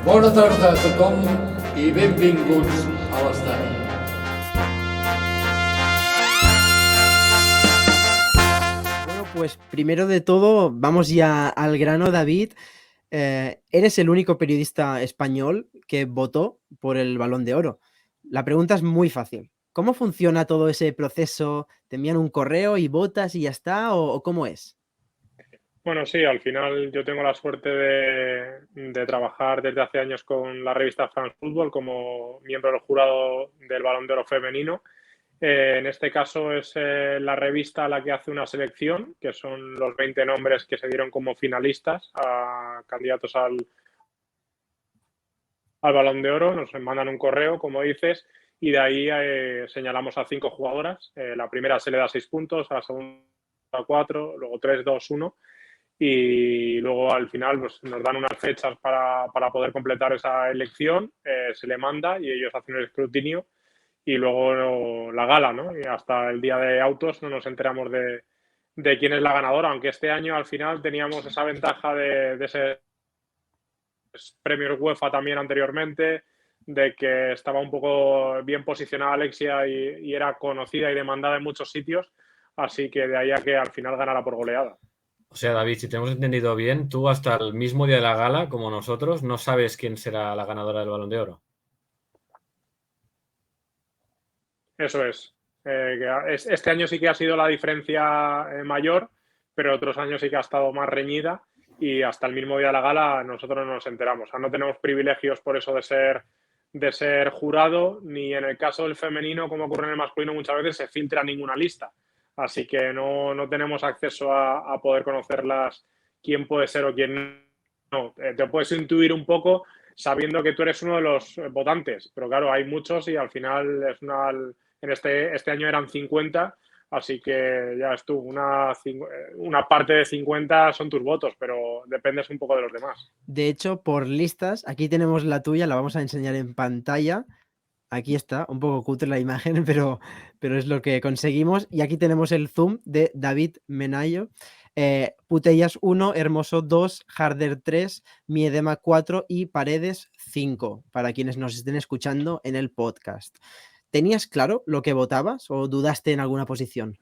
Bona tarda a tothom y benvinguts a l'estadi. Bueno, pues primero de todo, vamos ya al grano, David. Eres el único periodista español que votó por el Balón de Oro. La pregunta es muy fácil. ¿Cómo funciona todo ese proceso? ¿Te envían un correo y votas y ya está? ¿O cómo es? Bueno, sí, al final yo tengo la suerte de trabajar desde hace años con la revista France Football como miembro del jurado del Balón de Oro femenino. En este caso es la revista la que hace una selección, que son los 20 nombres que se dieron como finalistas a candidatos al Balón de Oro. Nos mandan un correo, como dices, y de ahí señalamos a 5 jugadoras. La primera se le da 6 puntos, a la segunda 4, luego 3, 2, 1. Y luego al final pues, nos dan unas fechas para poder completar esa elección, se le manda y ellos hacen el escrutinio y luego la gala, ¿no? Y hasta el día de autos no nos enteramos de quién es la ganadora, aunque este año al final teníamos esa ventaja de ese premio UEFA también anteriormente, de que estaba un poco bien posicionada Alexia y era conocida y demandada en muchos sitios, así que de ahí a que al final ganara por goleada. O sea, David, si te hemos entendido bien, tú hasta el mismo día de la gala, como nosotros, no sabes quién será la ganadora del Balón de Oro. Eso es. Este año sí que ha sido la diferencia mayor, pero otros años sí que ha estado más reñida y hasta el mismo día de la gala nosotros no nos enteramos. O sea, no tenemos privilegios por eso de ser jurado, ni en el caso del femenino, como ocurre en el masculino, muchas veces se filtra ninguna lista. Así que no tenemos acceso a poder conocerlas quién puede ser o quién no. Te puedes intuir un poco sabiendo que tú eres uno de los votantes, pero claro, hay muchos y al final es en este año eran 50, así que ya ves tú, una parte de 50 son tus votos, pero dependes un poco de los demás. De hecho, por listas, aquí tenemos la tuya, la vamos a enseñar en pantalla. Aquí está, un poco cutre la imagen, pero es lo que conseguimos. Y aquí tenemos el zoom de David Menayo. Putellas 1, Hermoso 2, Harder 3, Miedema 4 y Paredes 5, para quienes nos estén escuchando en el podcast. ¿Tenías claro lo que votabas o dudaste en alguna posición?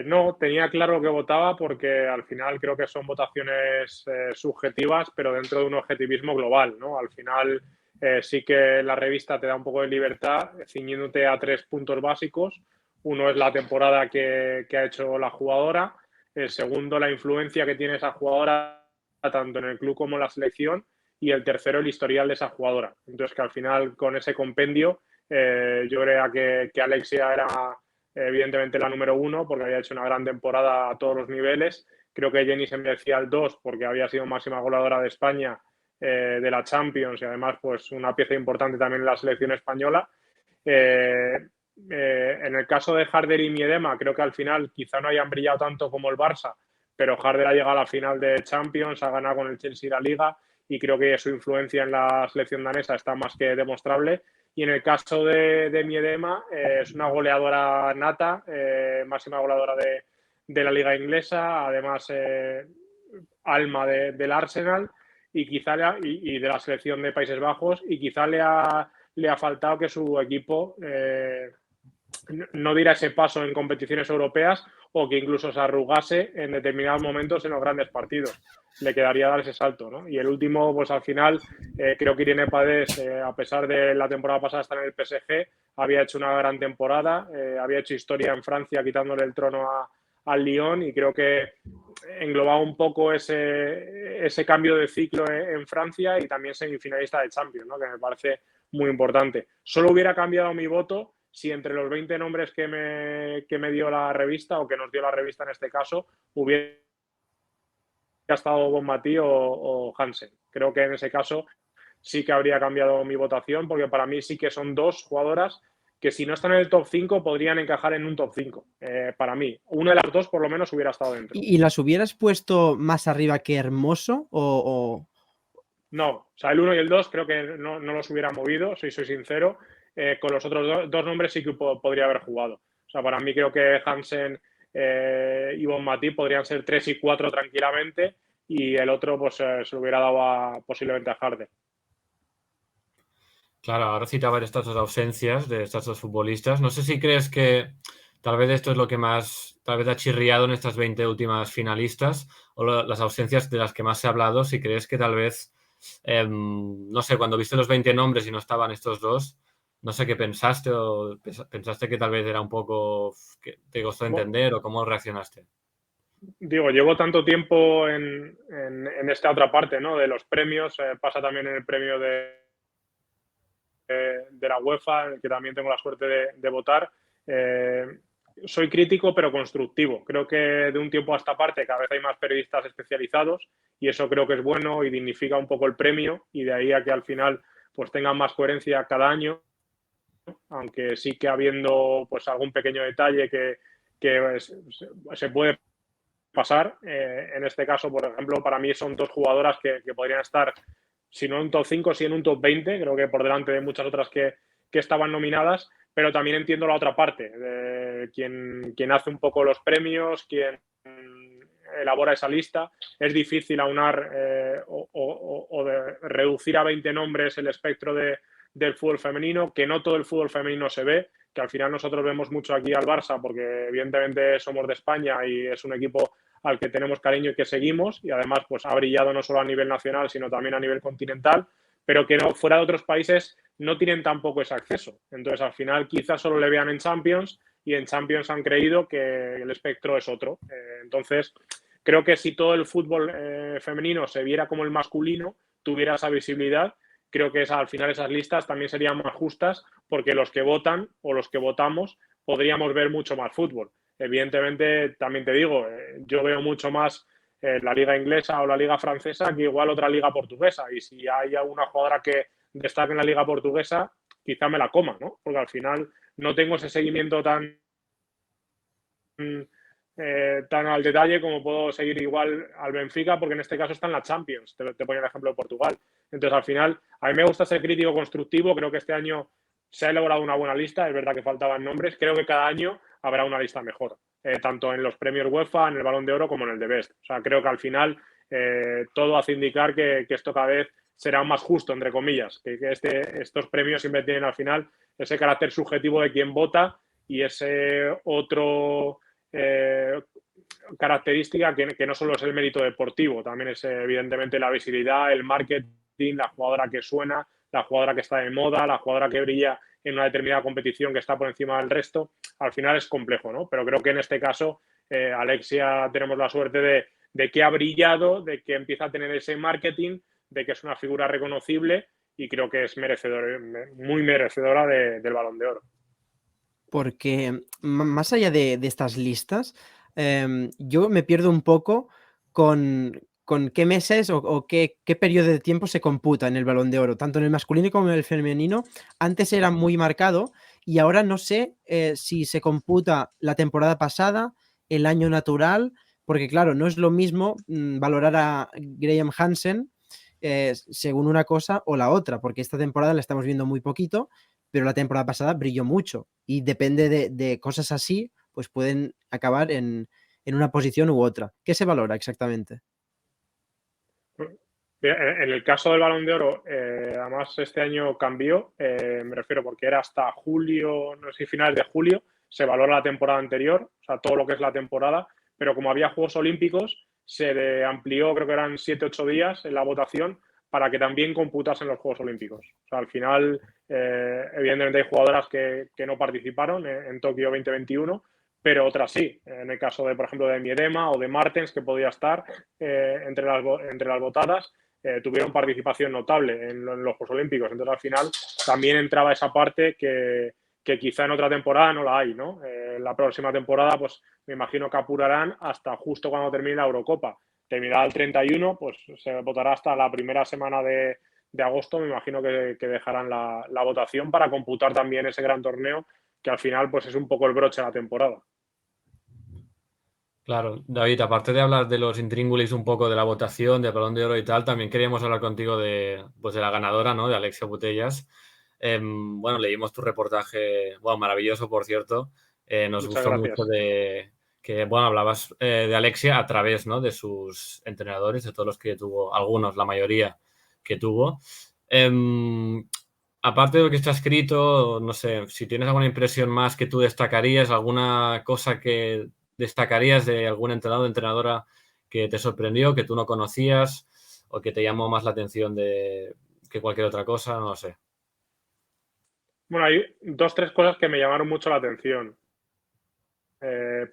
No, tenía claro lo que votaba porque al final creo que son votaciones subjetivas, pero dentro de un objetivismo global, ¿no? Al final sí que la revista te da un poco de libertad, ciñéndote a 3 puntos básicos. Uno es la temporada que ha hecho la jugadora. El segundo, la influencia que tiene esa jugadora tanto en el club como en la selección. Y el tercero, el historial de esa jugadora. Entonces, que al final con ese compendio yo creo que Alexia era evidentemente la número 1 porque había hecho una gran temporada a todos los niveles. Creo que Jenny se merecía el 2 porque había sido máxima goleadora de España, de la Champions y además pues una pieza importante también en la selección española. En el caso de Harder y Miedema, creo que al final quizá no hayan brillado tanto como el Barça, pero Harder ha llegado a la final de Champions, ha ganado con el Chelsea la Liga y creo que su influencia en la selección danesa está más que demostrable. Y en el caso de Miedema, es una goleadora nata, máxima goleadora de la liga inglesa, además alma del Arsenal y quizá y de la selección de Países Bajos, y quizá le ha faltado que su equipo no diera ese paso en competiciones europeas o que incluso se arrugase en determinados momentos en los grandes partidos. Le quedaría dar ese salto, ¿no? Y el último, pues al final, creo que Irene Paredes, a pesar de la temporada pasada estar en el PSG, había hecho una gran temporada, había hecho historia en Francia quitándole el trono al Lyon y creo que englobaba un poco ese cambio de ciclo en Francia y también semifinalista de Champions, ¿no? Que me parece muy importante. Solo hubiera cambiado mi voto si entre los 20 nombres que me dio la revista o que nos dio la revista en este caso hubiera estado Bonmatí o Hansen. Creo que en ese caso sí que habría cambiado mi votación porque para mí sí que son dos jugadoras que si no están en el top 5 podrían encajar en un top 5. Para mí, una de las dos por lo menos hubiera estado dentro. ¿Y las hubieras puesto más arriba que Hermoso No, o sea, el 1 y el 2 creo que no los hubiera movido, si soy sincero. Con los otros dos nombres sí que podría haber jugado. O sea, para mí creo que Hansen y Bonmatí podrían ser 3 y 4 tranquilamente y el otro pues se lo hubiera dado posiblemente a Harden. Claro, ahora citabas estas dos ausencias de estos dos futbolistas. No sé si crees que tal vez esto es lo que más tal vez ha chirriado en estas 20 últimas finalistas o las ausencias de las que más se ha hablado. Si crees que tal vez, no sé, cuando viste los 20 nombres y no estaban estos dos, no sé qué pensaste o pensaste que tal vez era un poco que te costó entender o cómo reaccionaste. Digo, llevo tanto tiempo en esta otra parte, ¿no? De los premios, pasa también en el premio de la UEFA, en el que también tengo la suerte de votar. Soy crítico pero constructivo. Creo que de un tiempo a esta parte cada vez hay más periodistas especializados y eso creo que es bueno y dignifica un poco el premio y de ahí a que al final pues tengan más coherencia cada año, aunque sí que habiendo pues algún pequeño detalle que se puede pasar. En este caso, por ejemplo, para mí son dos jugadoras que podrían estar, si no en un top 5, sí en un top 20, creo que por delante de muchas otras que estaban nominadas, pero también entiendo la otra parte, de quien hace un poco los premios, quien elabora esa lista. Es difícil aunar o de reducir a 20 nombres el espectro del fútbol femenino, que no todo el fútbol femenino se ve, que al final nosotros vemos mucho aquí al Barça porque evidentemente somos de España y es un equipo al que tenemos cariño y que seguimos y además pues ha brillado no solo a nivel nacional sino también a nivel continental, pero que no, fuera de otros países no tienen tampoco ese acceso. Entonces al final quizás solo le vean en Champions y en Champions han creído que el espectro es otro. Entonces creo que si todo el fútbol femenino se viera como el masculino, tuviera esa visibilidad, creo que al final esas listas también serían más justas porque los que votan o los que votamos podríamos ver mucho más fútbol. Evidentemente, también te digo, yo veo mucho más la liga inglesa o la liga francesa que igual otra liga portuguesa. Y si hay alguna jugadora que destaque en la liga portuguesa, quizá me la coma, ¿no? Porque al final no tengo ese seguimiento tan al detalle como puedo seguir igual al Benfica, porque en este caso está en la Champions. Te pongo el ejemplo de Portugal. Entonces, al final, a mí me gusta ser crítico constructivo. Creo que este año se ha elaborado una buena lista. Es verdad que faltaban nombres. Creo que cada año habrá una lista mejor, tanto en los premios UEFA, en el Balón de Oro, como en el de Best. O sea, creo que al final todo hace indicar que esto cada vez será más justo, entre comillas, que estos premios siempre tienen al final ese carácter subjetivo de quien vota y ese otro característica que no solo es el mérito deportivo, también es evidentemente la visibilidad, el marketing, la jugadora que suena, la jugadora que está de moda, la jugadora que brilla en una determinada competición que está por encima del resto. Al final es complejo, ¿no? Pero creo que en este caso Alexia tenemos la suerte de que ha brillado, de que empieza a tener ese marketing, de que es una figura reconocible y creo que es muy merecedora del Balón de Oro. Porque más allá de estas listas, yo me pierdo un poco con qué meses o qué periodo de tiempo se computa en el Balón de Oro, tanto en el masculino como en el femenino. Antes era muy marcado y ahora no sé si se computa la temporada pasada, el año natural, porque claro, no es lo mismo valorar a Graham Hansen según una cosa o la otra, porque esta temporada la estamos viendo muy poquito, pero la temporada pasada brilló mucho y depende de cosas así, pues pueden acabar en una posición u otra. ¿Qué se valora exactamente? En el caso del Balón de Oro, además este año cambió, me refiero porque era hasta julio, no sé si finales de julio, se valora la temporada anterior, o sea, todo lo que es la temporada, pero como había Juegos Olímpicos, se amplió, creo que eran 7-8 días en la votación para que también computasen los Juegos Olímpicos. O sea, al final, evidentemente hay jugadoras que no participaron en Tokio 2021, pero otras sí. En el caso de, por ejemplo, de Miedema o de Martens, que podía estar entre las votadas, tuvieron participación notable en los Juegos Olímpicos. Entonces, al final, también entraba esa parte que quizá en otra temporada no la hay, ¿no? En la próxima temporada, pues me imagino que apurarán hasta justo cuando termine la Eurocopa. Terminará el 31, pues se votará hasta la primera semana de agosto. Me imagino que dejarán la votación para computar también ese gran torneo que al final pues es un poco el broche de la temporada. Claro, David, aparte de hablar de los intríngulis un poco de la votación, del Balón de Oro y tal, también queríamos hablar contigo de la ganadora, ¿no? De Alexia Putellas. Bueno, leímos tu reportaje, bueno, maravilloso, por cierto. Nos Muchas gustó gracias. mucho que bueno, hablabas de Alexia a través, ¿no?, de sus entrenadores, de todos los que tuvo, algunos, la mayoría que tuvo. Aparte de lo que está escrito, no sé, si tienes alguna impresión más que tú destacarías, alguna cosa que destacarías de algún entrenador o entrenadora que te sorprendió, que tú no conocías o que te llamó más la atención que cualquier otra cosa, no lo sé. Bueno, hay 2, 3 cosas que me llamaron mucho la atención.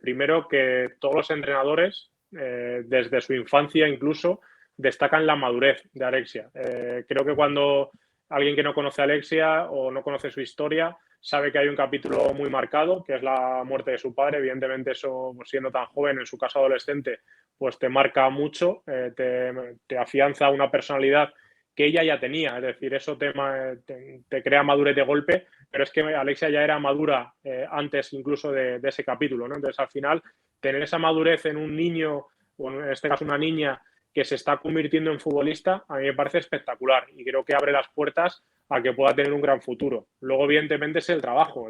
Primero, que todos los entrenadores, desde su infancia incluso, destacan la madurez de Alexia. Creo que cuando alguien que no conoce a Alexia o no conoce su historia sabe que hay un capítulo muy marcado, que es la muerte de su padre. Evidentemente eso, pues, siendo tan joven, en su caso adolescente, pues te marca mucho, te afianza una personalidad que ella ya tenía. Es decir, eso te crea madurez de golpe, pero es que Alexia ya era madura antes incluso de ese capítulo, ¿no? Entonces, al final, tener esa madurez en un niño, o en este caso una niña, que se está convirtiendo en futbolista, a mí me parece espectacular y creo que abre las puertas a que pueda tener un gran futuro. Luego, evidentemente, es el trabajo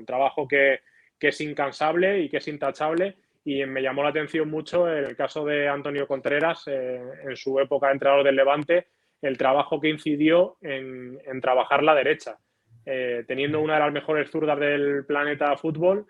que es incansable y que es intachable, y me llamó la atención mucho el caso de Antonio Contreras, en su época de entrenador del Levante, el trabajo que incidió en trabajar la derecha. Teniendo una de las mejores zurdas del planeta fútbol,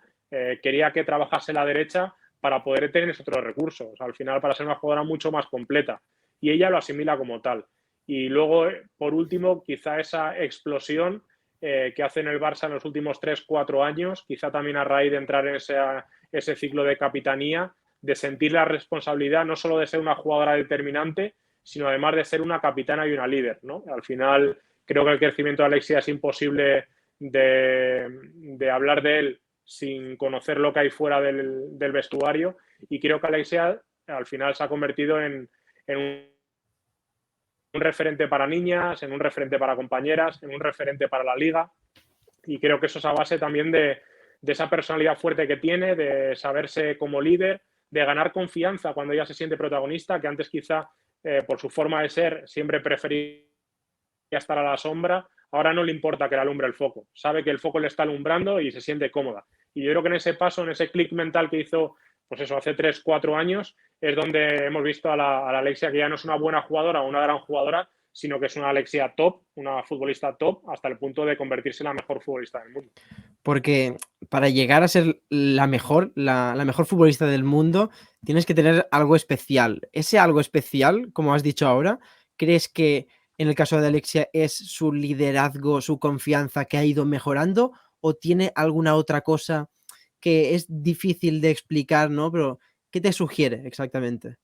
quería que trabajase la derecha para poder tener esos otros recursos, al final para ser una jugadora mucho más completa, y ella lo asimila como tal. Y luego, por último, quizá esa explosión que hace en el Barça en los últimos 3-4 años, quizá también a raíz de entrar en ese ciclo de capitanía, de sentir la responsabilidad no solo de ser una jugadora determinante, sino además de ser una capitana y una líder, ¿no? Al final, creo que el crecimiento de Alexia es imposible de hablar de él sin conocer lo que hay fuera del vestuario, y creo que Alexia al final se ha convertido en un referente para niñas, en un referente para compañeras, en un referente para la liga, y creo que eso es a base también de esa personalidad fuerte que tiene, de saberse como líder, de ganar confianza cuando ella se siente protagonista, que antes quizá por su forma de ser siempre prefería estar a la sombra. Ahora no le importa que le alumbre el foco, sabe que el foco le está alumbrando y se siente cómoda. Y yo creo que en ese paso, en ese clic mental que hizo, pues eso, hace 3-4 años, es donde hemos visto a la Alexia, que ya no es una buena jugadora o una gran jugadora, sino que es una Alexia top, una futbolista top, hasta el punto de convertirse en la mejor futbolista del mundo. Porque para llegar a ser la mejor futbolista del mundo, tienes que tener algo especial. Ese algo especial, como has dicho ahora, ¿crees que en el caso de Alexia es su liderazgo, su confianza que ha ido mejorando, o tiene alguna otra cosa que es difícil de explicar, ¿no? Pero, ¿qué te sugiere exactamente?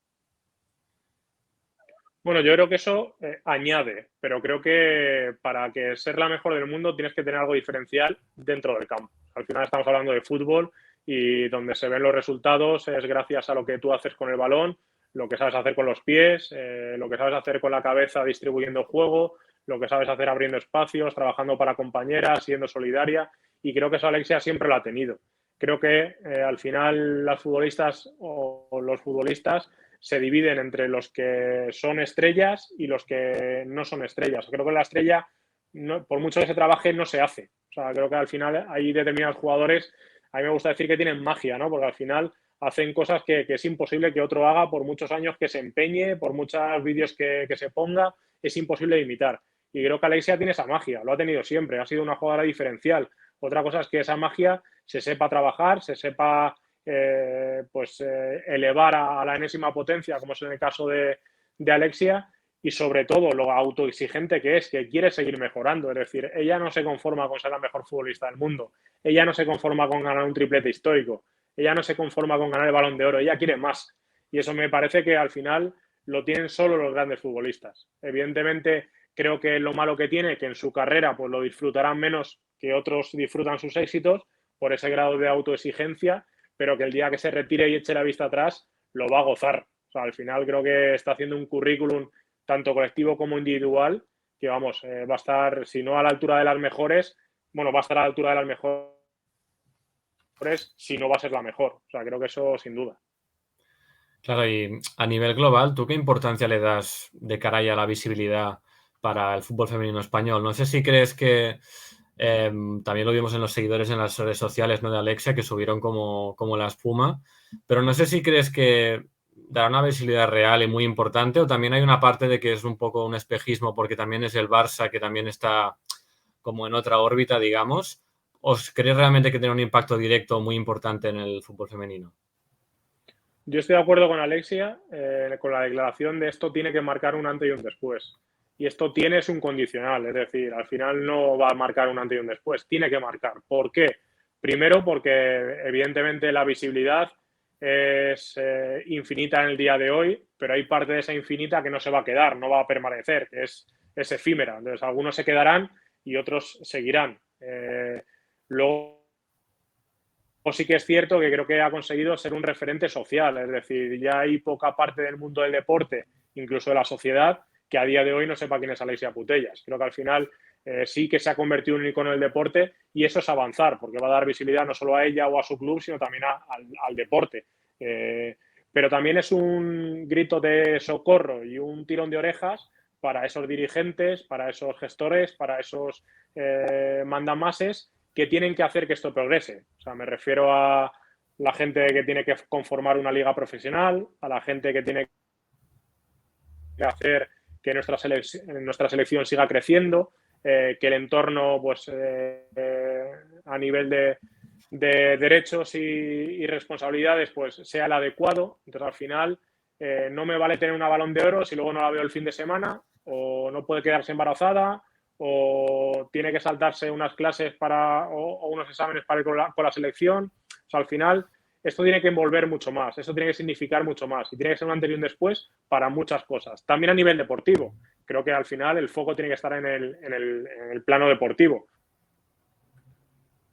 Bueno, yo creo que eso añade, pero creo que para que ser la mejor del mundo tienes que tener algo diferencial dentro del campo. Al final estamos hablando de fútbol, y donde se ven los resultados es gracias a lo que tú haces con el balón, lo que sabes hacer con los pies, lo que sabes hacer con la cabeza distribuyendo juego, lo que sabes hacer abriendo espacios, trabajando para compañeras, siendo solidaria, y creo que eso Alexia siempre lo ha tenido. Creo que al final las futbolistas o los futbolistas se dividen entre los que son estrellas y los que no son estrellas. Creo que la estrella, no, por mucho que se trabaje, no se hace. O sea, creo que al final hay determinados jugadores, a mí me gusta decir que tienen magia, ¿no? Porque al final hacen cosas que es imposible que otro haga, por muchos años que se empeñe, por muchos vídeos que se ponga, es imposible de imitar. Y creo que Alexia tiene esa magia, lo ha tenido siempre, ha sido una jugadora diferencial. Otra cosa es que esa magia se sepa trabajar, se sepa elevar a la enésima potencia, como es en el caso de Alexia, y sobre todo lo autoexigente que es, que quiere seguir mejorando. Es decir, ella no se conforma con ser la mejor futbolista del mundo, ella no se conforma con ganar un triplete histórico, ella no se conforma con ganar el Balón de Oro, ella quiere más. Y eso me parece que al final lo tienen solo los grandes futbolistas. Evidentemente, creo que lo malo que tiene, que en su carrera pues lo disfrutarán menos que otros disfrutan sus éxitos por ese grado de autoexigencia, pero que el día que se retire y eche la vista atrás lo va a gozar. O sea, al final creo que está haciendo un currículum tanto colectivo como individual que, vamos, va a estar, si no a la altura de las mejores, bueno, va a estar a la altura de las mejores, si no va a ser la mejor. O sea, creo que eso sin duda. Claro, y a nivel global, ¿tú qué importancia le das de cara a la visibilidad para el fútbol femenino español? No sé si crees que También lo vimos en los seguidores en las redes sociales, ¿no?, de Alexia, que subieron como la espuma. Pero no sé si crees que dará una visibilidad real y muy importante, o también hay una parte de que es un poco un espejismo porque también es el Barça que también está como en otra órbita, digamos. ¿Os crees realmente que tiene un impacto directo muy importante en el fútbol femenino? Yo estoy de acuerdo con Alexia, con la declaración de esto tiene que marcar un antes y un después. Y esto tiene es un condicional, es decir, al final no va a marcar un antes y un después, tiene que marcar. ¿Por qué? Primero porque evidentemente la visibilidad es infinita en el día de hoy, pero hay parte de esa infinita que no se va a quedar, no va a permanecer, que es efímera. Entonces algunos se quedarán y otros seguirán. Luego sí que es cierto que creo que ha conseguido ser un referente social, es decir, ya hay poca parte del mundo del deporte, incluso de la sociedad, que a día de hoy no sepa quién es Alexia Putellas. Creo que al final sí que se ha convertido en un icono del deporte y eso es avanzar, porque va a dar visibilidad no solo a ella o a su club, sino también al deporte. Pero también es un grito de socorro y un tirón de orejas para esos dirigentes, para esos gestores, para esos mandamases que tienen que hacer que esto progrese. O sea, me refiero a la gente que tiene que conformar una liga profesional, a la gente que tiene que hacer que nuestra selección siga creciendo, que el entorno, pues, a nivel de derechos y responsabilidades, pues, sea el adecuado. Entonces, al final, no me vale tener una Balón de Oro si luego no la veo el fin de semana, o no puede quedarse embarazada, o tiene que saltarse unas clases o unos exámenes para ir con la selección. O sea, al final, esto tiene que envolver mucho más, esto tiene que significar mucho más y tiene que ser un antes y un después para muchas cosas. También a nivel deportivo. Creo que al final el foco tiene que estar en el plano deportivo.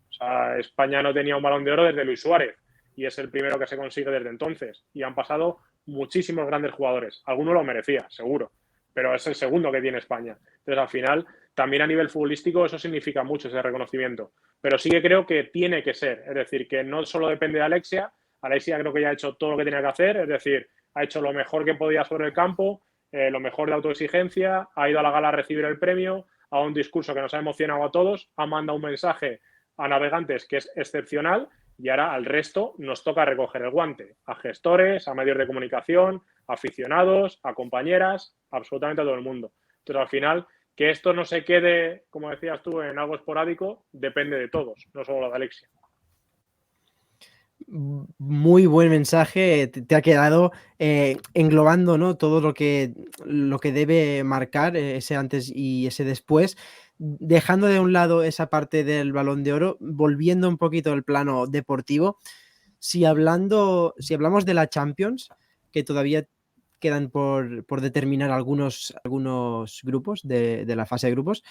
O sea, España no tenía un Balón de Oro desde Luis Suárez y es el primero que se consigue desde entonces. Y han pasado muchísimos grandes jugadores. Alguno lo merecía, seguro, pero es el segundo que tiene España. Entonces, al final, también a nivel futbolístico eso significa mucho, ese reconocimiento. Pero sí que creo que tiene que ser. Es decir, que no solo depende de Alexia. Alexia creo que ya ha hecho todo lo que tenía que hacer. Es decir, ha hecho lo mejor que podía sobre el campo, lo mejor de autoexigencia, ha ido a la gala a recibir el premio, a un discurso que nos ha emocionado a todos, ha mandado un mensaje a navegantes que es excepcional y ahora al resto nos toca recoger el guante, a gestores, a medios de comunicación, a aficionados, a compañeras, absolutamente a todo el mundo. Entonces, al final, que esto no se quede, como decías tú, en algo esporádico, depende de todos, no solo de Alexia. Muy buen mensaje, te ha quedado englobando, ¿no?, todo lo que debe marcar ese antes y ese después, dejando de un lado esa parte del Balón de Oro, volviendo un poquito al plano deportivo. Si hablamos de la Champions, que todavía quedan por determinar algunos grupos de la fase de grupos,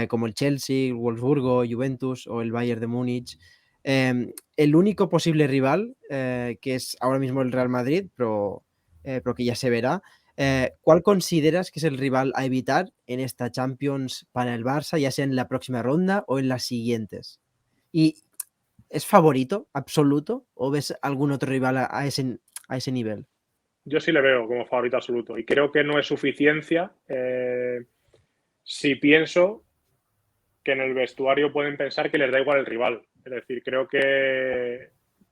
como el Chelsea, el Wolfsburgo, Juventus o el Bayern de Múnich. El único posible rival, que es ahora mismo el Real Madrid, pero que ya se verá. ¿Cuál consideras que es el rival a evitar en esta Champions para el Barça, ya sea en la próxima ronda o en las siguientes? ¿Y es favorito absoluto o ves algún otro rival a ese nivel? Yo sí le veo como favorito absoluto y creo que no es suficiencia si pienso que en el vestuario pueden pensar que les da igual el rival. Es decir, creo que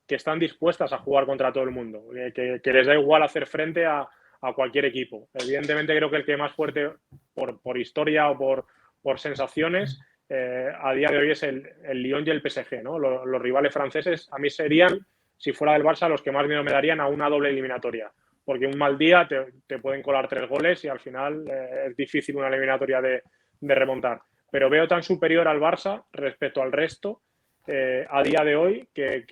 están dispuestas a jugar contra todo el mundo, que les da igual hacer frente a cualquier equipo. Evidentemente creo que el que más fuerte por historia o por sensaciones a día de hoy es el Lyon y el PSG, ¿no? Los rivales franceses a mí serían, si fuera del Barça, los que más miedo me darían a una doble eliminatoria. Porque un mal día te pueden colar 3 goles y al final es difícil una eliminatoria de remontar. Pero veo tan superior al Barça respecto al resto a día de hoy que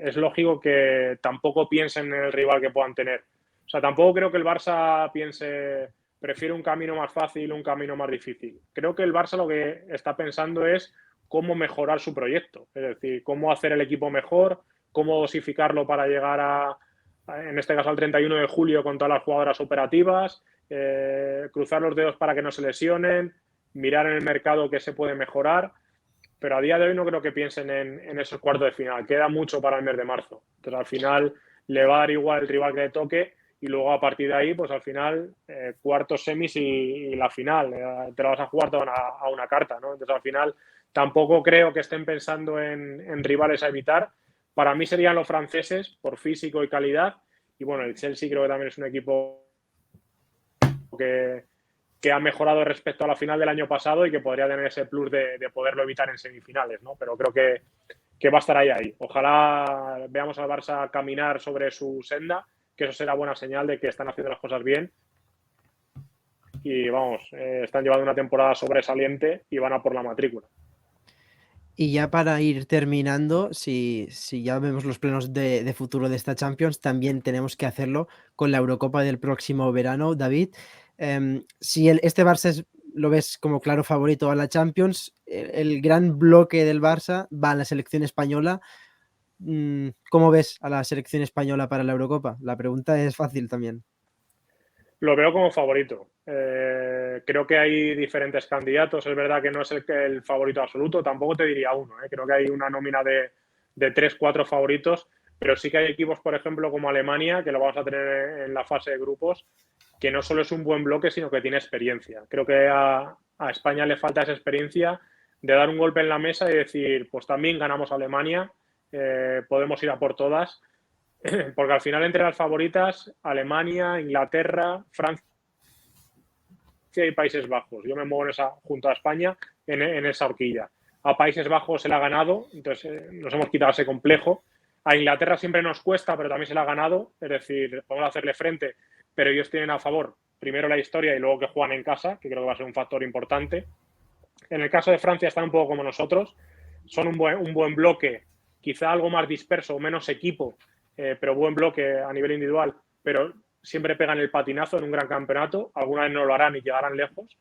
es lógico que tampoco piensen en el rival que puedan tener. O sea, tampoco creo que el Barça piense, prefiere un camino más fácil o un camino más difícil. Creo que el Barça lo que está pensando es cómo mejorar su proyecto. Es decir, cómo hacer el equipo mejor, cómo dosificarlo para llegar en este caso al 31 de julio con todas las jugadoras operativas, cruzar los dedos para que no se lesionen, mirar en el mercado qué se puede mejorar, pero a día de hoy no creo que piensen en esos cuartos de final. Queda mucho para el mes de marzo. Entonces, al final, le va a dar igual el rival que le toque y luego a partir de ahí, pues al final, cuartos, semis y la final. Te la vas a jugar toda a una carta, ¿no? Entonces, al final, Tampoco creo que estén pensando en rivales a evitar. Para mí serían los franceses por físico y calidad. Y bueno, el Chelsea creo que también es un equipo que ha mejorado respecto a la final del año pasado y que podría tener ese plus de poderlo evitar en semifinales, ¿no? Pero creo que va a estar ahí. Ojalá veamos al Barça caminar sobre su senda, que eso será buena señal de que están haciendo las cosas bien. Y vamos, están llevando una temporada sobresaliente y van a por la matrícula. Y ya para ir terminando, si ya vemos los planos de futuro de esta Champions, también tenemos que hacerlo con la Eurocopa del próximo verano, David. Si este Barça lo ves como claro favorito a la Champions, el gran bloque del Barça va a la selección española. ¿Cómo ves a la selección española para la Eurocopa? La pregunta es fácil también. Lo veo como favorito. Creo que hay diferentes candidatos. Es verdad que no es el favorito absoluto. Tampoco te diría uno. Creo que hay una nómina de 3, 4 favoritos. Pero sí que hay equipos, por ejemplo, como Alemania, que lo vamos a tener en la fase de grupos, que no solo es un buen bloque, sino que tiene experiencia. Creo que a España le falta esa experiencia de dar un golpe en la mesa y decir, pues también ganamos a Alemania, podemos ir a por todas. Porque al final entre las favoritas, Alemania, Inglaterra, Francia y Países Bajos. Yo me muevo junto a España en esa horquilla. A Países Bajos se la ha ganado, entonces nos hemos quitado ese complejo. A Inglaterra siempre nos cuesta, pero también se la ha ganado. Es decir, podemos hacerle frente, pero ellos tienen a favor primero la historia y luego que juegan en casa, que creo que va a ser un factor importante. En el caso de Francia están un poco como nosotros. Son un buen bloque, quizá algo más disperso, menos equipo, pero buen bloque a nivel individual, pero siempre pegan el patinazo en un gran campeonato, alguna vez no lo harán y llegarán lejos.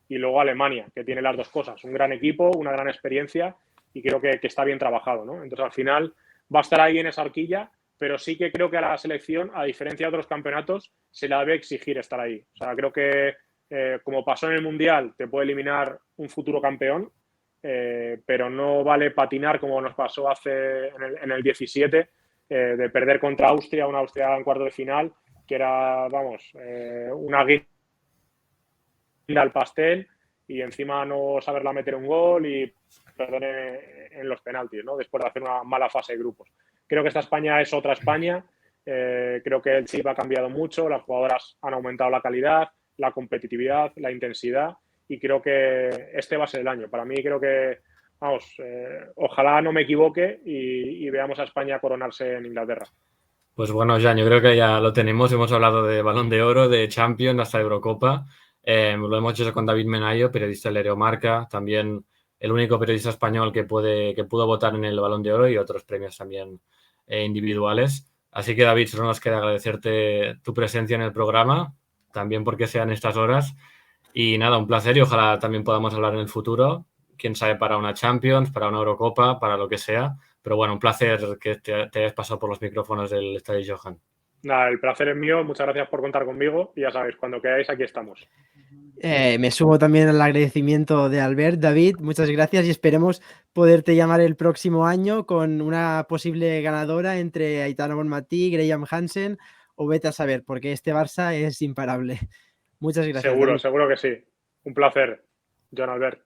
Y luego Alemania, que tiene las dos cosas, un gran equipo, una gran experiencia y creo que está bien trabajado, ¿no? Entonces al final va a estar ahí en esa horquilla, pero sí que creo que a la selección, a diferencia de otros campeonatos, se le debe exigir estar ahí. O sea, creo que como pasó en el Mundial, te puede eliminar un futuro campeón, pero no vale patinar como nos pasó en el 17, de perder contra Austria, una Austria en cuarto de final, que era, vamos, una guinda al pastel y encima no saberla meter un gol y perder en los penaltis, ¿no? Después de hacer una mala fase de grupos. Creo que esta España es otra España. Creo que el chip ha cambiado mucho, las jugadoras han aumentado la calidad, la competitividad, la intensidad y creo que este va a ser el año. Para mí creo que, vamos, ojalá no me equivoque y veamos a España coronarse en Inglaterra. Pues bueno, Jan, yo creo que ya lo tenemos. Hemos hablado de Balón de Oro, de Champions, hasta Eurocopa. Lo hemos hecho con David Menayo, periodista del Diario Marca, también el único periodista español que pudo votar en el Balón de Oro y otros premios también individuales. Así que, David, solo nos queda agradecerte tu presencia en el programa, también porque sean estas horas. Y nada, un placer y ojalá también podamos hablar en el futuro. Quién sabe, para una Champions, para una Eurocopa, para lo que sea. Pero bueno, un placer que te hayas pasado por los micrófonos del Estadio Johan. Nada, el placer es mío. Muchas gracias por contar conmigo y ya sabéis, cuando queráis aquí estamos. Me sumo también al agradecimiento de Albert. David, muchas gracias y esperemos poderte llamar el próximo año con una posible ganadora entre Aitana Bonmatí, Graham Hansen o vete a saber, porque este Barça es imparable. Muchas gracias. Seguro, David. seguro que sí. Un placer, John Albert.